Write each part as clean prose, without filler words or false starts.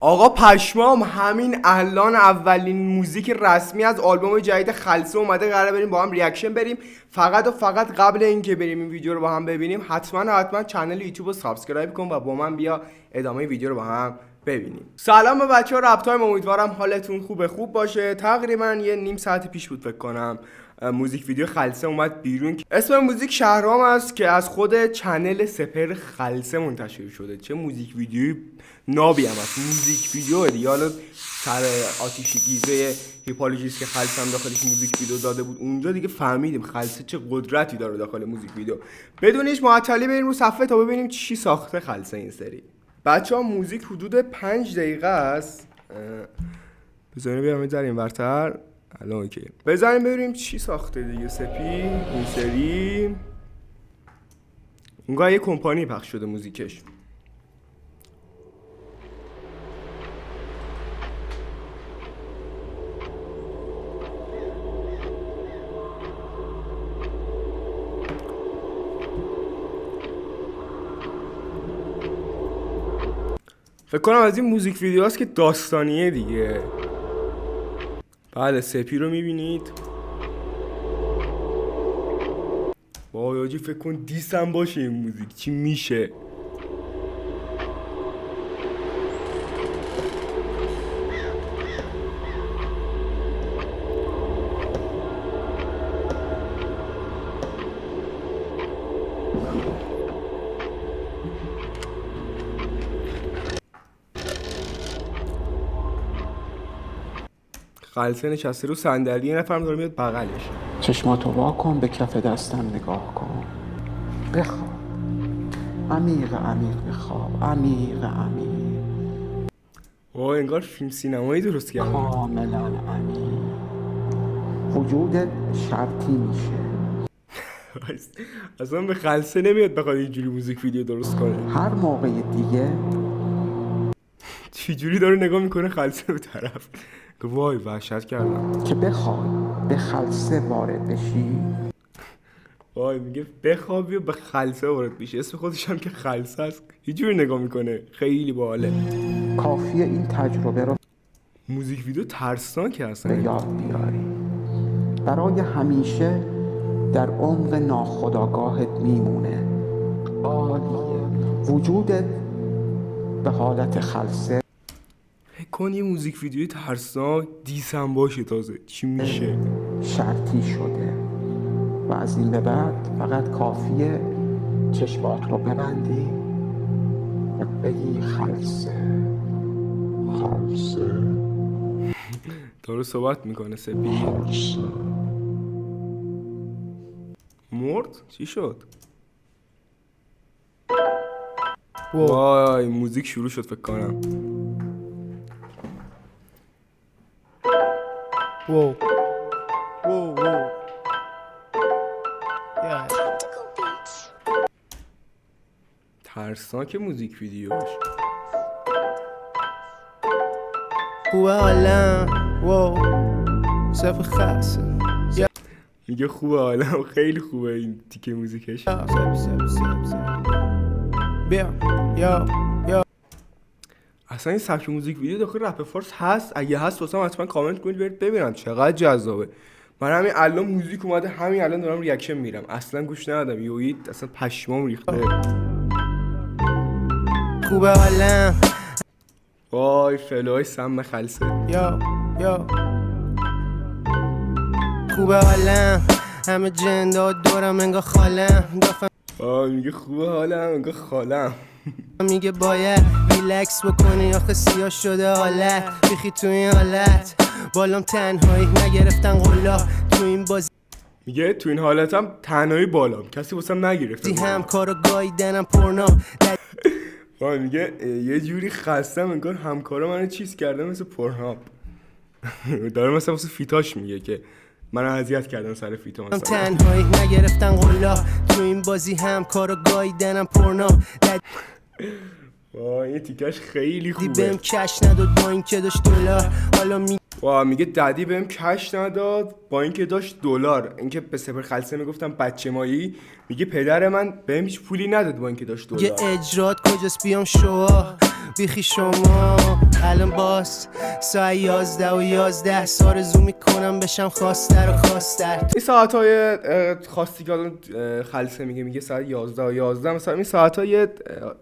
آقا پشمام همین الان اولین موزیک رسمی از آلبوم جدید خلسه اومده. قراره بریم با هم ریاکشن بریم. فقط و فقط قبل اینکه بریم این ویدیو رو با هم ببینیم حتما چنل یوتیوب رو سابسکرایب کن و با من بیا ادامه ویدیو رو با هم ببینیم. سلام به بچه‌ها رپ تایم، امیدوارم حالتون خوب باشه. تقریبا یه نیم ساعت پیش بود فکر کنم موزیک ویدیو خلسه اومد بیرون. اسم موزیک شهرام است که از خود چنل سپر خلسه منتشر شده. چه موزیک ویدیوی نابی هم هست. موزیک ویدیو دیگه حالا سر آتیش گیزه هیپالوژیست که خلسه هم داخلش موزیک ویدیو داده بود، اونجا دیگه فهمیدیم خلسه چه قدرتی داره داخل موزیک ویدیو. بدون هیچ معطلی بریم رو صفحه تا ببینیم چی ساخته خلسه این سری. بچه‌ها موزیک حدود 5 دقیقه است. بذارین بیارم این ورتر. الان اوکی. بذاریم ببینیم چی ساخته دیگه سپی این سری. اونگاه یه کمپانی پخش شده موزیکش. فکر کنم از این موزیک ویدیو هست که داستانیه دیگه. بله سپی رو میبینید. وای آجی فکر کن دیسم باشه این موزیک چی میشه. خلسه نشسته رو صندلی، یه نفرم داره میاد بغلش. چشماتو وا کن، به کف دستم نگاه کن. بخواب عمیق بخواب، عمیق. وای انگار فیلم سینمایی درست کردن. کاملا عمیق. وجودت شرطی میشه. اصلا به خلسه نمیاد بخواد اینجوری موزیک ویدیو درست کنه. هر موقع دیگه چجوری داره نگاه میکنه خلسه به طرف. وای وحشت کردم که بخوای به خلسه وارد بشی. وای میگه بخوابی و به خلسه وارد بشی. اسم خودش هم که خلسه است. اینجوری نگاه میکنه. خیلی باحاله. کافیه این تجربه رو موزیک ویدیو ترسناکه به اصلا. یاد بیاری. برای همیشه در عمق ناخودآگاهت میمونه. عالیه. وجودت به حالت خلسه. فکر کن یه موزیک ویدیوی ترسناک دیسم باشه تازه چی میشه. شرطی شده و از این به بعد فقط کافیه چشمات رو ببندی و بگی خلسه. داره صحبت میکنه سپی. مرد؟ چی شد؟ وای موزیک شروع شد فکر کنم. Whoa. Yeah. ترسناک موزیک ویدیوش. خوبه حالم. Whoa. صفر خاصه. میگه خوبه حالم. خیلی خوبه این تیکه موزیکش. بیا. یا. اصلا این سبک موزیک ویدیو داخل رپ فارس هست؟ اگه هست واسم حتما کامنت کنید برید ببینم چقدر جذابه. من همین الان موزیک اومده، همین الان دارم ریاکشن میرم. اصلا گوش ندادم. یوید اصلا پشمام ریخته. خوبه حالم. وای فلوهای سم خلسه. یا. خوبه حالم. همه جندا دورم انگار خالم. وای میگه خوبه حالم انگار خالم. میگه باید ریلکس بکنی آخه سیاه شده حالت. بیخی تو این حالت بالام تنهایی نگرفتن قلا تو این بازی. میگه تو این حالتم تنهایی بالام کسی واسم نگرفته. همکارا گاییدنم پرنا. وای میگه یه جوری خستم انگار همکارا منو چیز کرده مثل پورناب. داره مثلا واسه فیتاش میگه که منو اذیت کردن سر فیتا مثلا. تنهایی نگرفتن قلا تو این بازی همکارا گاییدنم پرنا. وای این تیکش خیلی خوبه. بهم کش نداد با اینکه داشت دلار. حالا میگه ددی بهم کش نداد با اینکه داشت دلار. اینکه به سپر خلسه میگفتم بچه مایی، میگه پدر من بهم هیچ پولی نداد با اینکه داشت دلار. یه اجرات کجاست بیام شوا بیخی شما الان باز ساعت 11:11 آرزو میکنم بشم خواستر و خواستر. این ساعت‌های خاصی که الان خلصه میگه ساعت 11:11 مثلا این ساعت‌های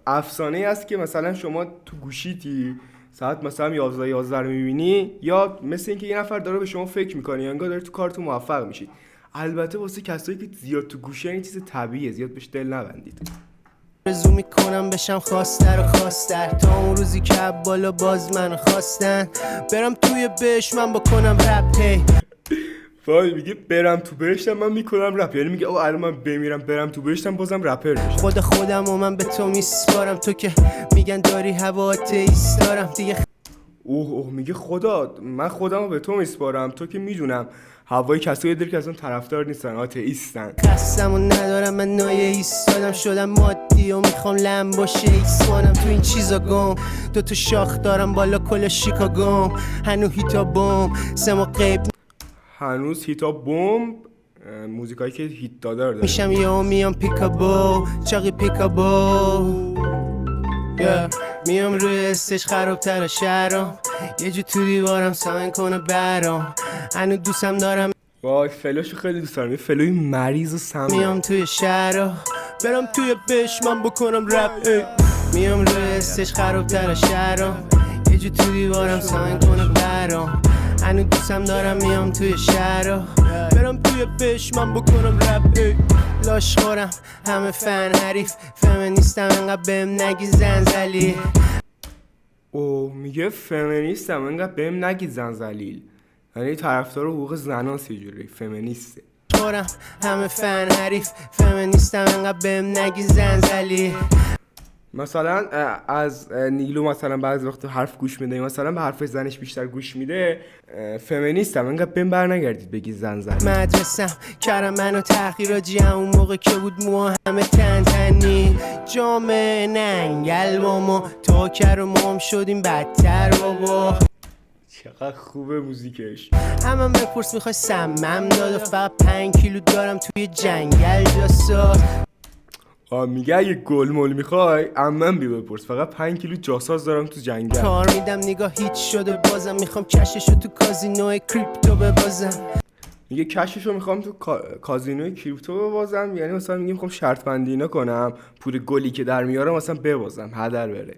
افسانه‌ای است که مثلا شما تو گوشیتی ساعت مثلا 11:11 رو می‌بینی یا مثل اینکه یه نفر داره به شما فکر می‌کنه یا انگار داره تو کارتون موفق میشید. البته واسه کسایی که زیاد تو گوشی این چیز طبیعیه، زیاد بهش دل نبندید. آرزو میکنم بشم خواستر و خواستر تا اون روزی که بالا باز منو خواستن برم توی بهشتم بکنم رپ. هی وای میگه برم تو بهشتم من میکنم رپ، یعنی میگه الان من بمیرم برم تو بهشتم بازم رپر بشم. خودم و من به تو میسپارم تو که میگن داری هوا آتئیست دارم دیگه. اوه میگه خدا من خودم رو به تو میسپارم تو که میدونم هوای کسایی داری که اصلا طرفدار نیستن، آتئیستن. خستم و ندارم من نایه ایستادم شدم مادی و میخوام لمباشه ایسمانم تو این چیزا گم. 2 شاخ دارم بالا کل شیکاگوم هنو هیتا بوم سمو قیب هنوز هیتا بوم موزیکایی که هیت داره میشم یا میام پیکابو چاقی پیکابو میام روی استش خرابتر شهرام یه جو تو دیوارم ساین کنه برام هنو دوستم دارم. وای فلوشو خیلی دوست دارم، یه فلوی مریض و سم. میام توی شهرام برم توی بشمم بکنم رپ. میام روی استش خرابتر شهرام یه جو تو دیوارم ساین کنه برام هنو دوستم دارم. میام توی شهرام برم توی بشمم بکنم رپ. لاش خورم همه فن حریف فمینیستم انقدر بهم نگی زنزلی. او میگه فمینیستم انقدر بهم نگی زنزلیل، یعنی طرفدار حقوق زناست، یه جوری فمینیسته. خورم همه فن حریف فمینیستم انقدر بهم نگی زنزلی. مثلا از نیلو مثلا بعضی وقت حرف گوش میده، مثلا به حرف زنش بیشتر گوش میده، فمینیستم انقدر بهم برنگردید بگی زنزلی. مدرسم کردم منو تحقیراجی اون موقع که بود موها همه تن تنی جامعه ننگل با ما تا کر و مام شدیم بدتر بابا. چقدر خوبه موزیکش. همم بپرس میخوای سمم داد و فقط 5 کیلو دارم توی جنگل جاساز. میگه اگه گل مول میخوای عمم بی بپرس فقط 5 کیلو جاساز دارم تو جنگل. کار میدم نگاه هیچ شده بازم میخوام کششو تو کازینو کریپتو ببازم. میگه کششو میخوام تو کازینو کریپتو ببازم، یعنی مثلا میگه میخوام شرط بندی اینا کنم پول گلی که در میارم مثلا ببازم هدر بره.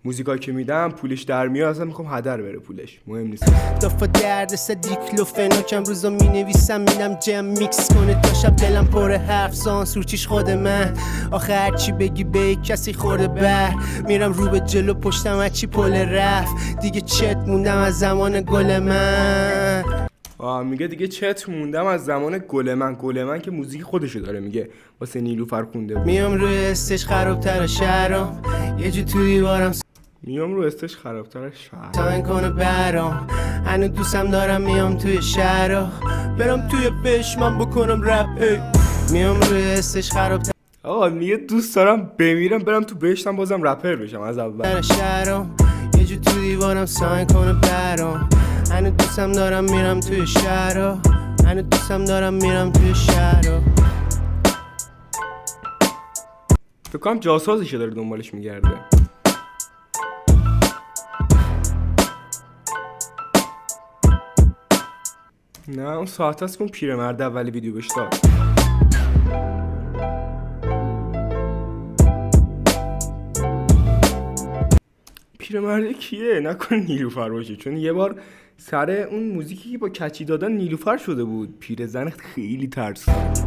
موزیکایی که میدم پولش در میاد اصلا میخوام هدر بره پولش مهم نیست. دفعه درد دیکلوفناکم روزا مینویسم میدم جم میکس کنه تا شب دلم پر حرف سانسورچیش خود من آخه هرچی بگی به کسی خورده بر میرم رو به جلو پشتم هرچی پل رفت دیگه چت موندم از زمان گل من. میگه دیگه چت موندم از زمان گل من که موزیک خودشو داره میگه واسه نیلوفر خونده بود. میام روی استش خرابتر شهرام یه جو تو دیوارم میام رو استش خرابتر شهر ساین کنه برام هنو دوستم دارم. میام توی شهرام برم توی بشمم بکنم رپ. میام روی استش خرابتر میگه دوست دارم بمیرم برم تو بهشتم بازم رپر بشم از اول. شهرام یه جو تو دیوارم ساین کنه برام هنو دوستم دارم. میرم توی شهرام هنو دوستم دارم. میرم توی شهرام. فکر کنم جاسازشه داره دنبالش میگرده. نه اون ساعت هست که اون پیرمرد اولی ویدیو بهش داد. پیرمرده کیه؟ نکنه نیلوفر باشه، چون یه بار سر اون موزیکی که با کچی دادن نیلوفر شده بود. پیرزن خیلی ترسناک.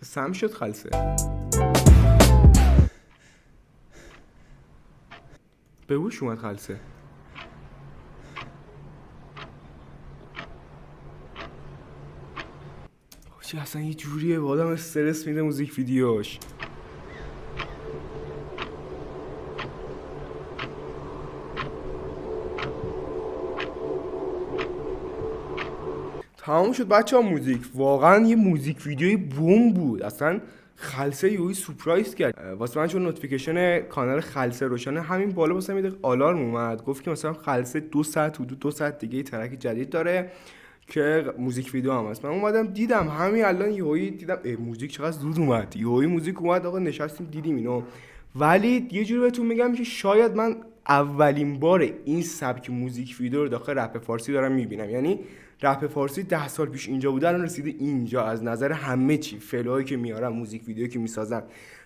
سم شد خلصه. به هوش اومد خلصه. چه اصلا یه جوریه با آدم استرس میده موزیک ویدیوش. تمام شد بچه ها موزیک. واقعا یه موزیک ویدیوی بوم بود، اصلا خلسه یوی سورپرایز کرد واسه من، چون نوتیفیکیشن کانال خلسه روشنه، همین بالا واسه من آلارم اومد، گفت که مثلا خلسه 2 ساعت حدود 2 ساعت دیگه ترک جدید داره که موزیک ویدیو هم هست. من اومدم دیدم، همین الان یهویی دیدم موزیک چقدر زود اومد، یهویی موزیک اومد، آقا نشستیم دیدیم اینو. ولی یه جوری بهتون میگم که شاید من اولین بار این سبک موزیک ویدیو رو داخل رپ فارسی دارم میبینم. یعنی رپ فارسی 10 سال پیش اینجا بوده، الان رسیده اینجا از نظر همه چی، فلوهایی که میارن، موزیک ویدیویی که میسازن.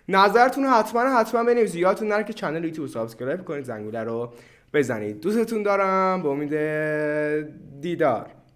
نظرتون حتما بنویسید. یادتون نره که کانال یوتیوب سابسکرایب کنید، زنگوله رو بزنید. دوستتون دارم، به امید دیدار.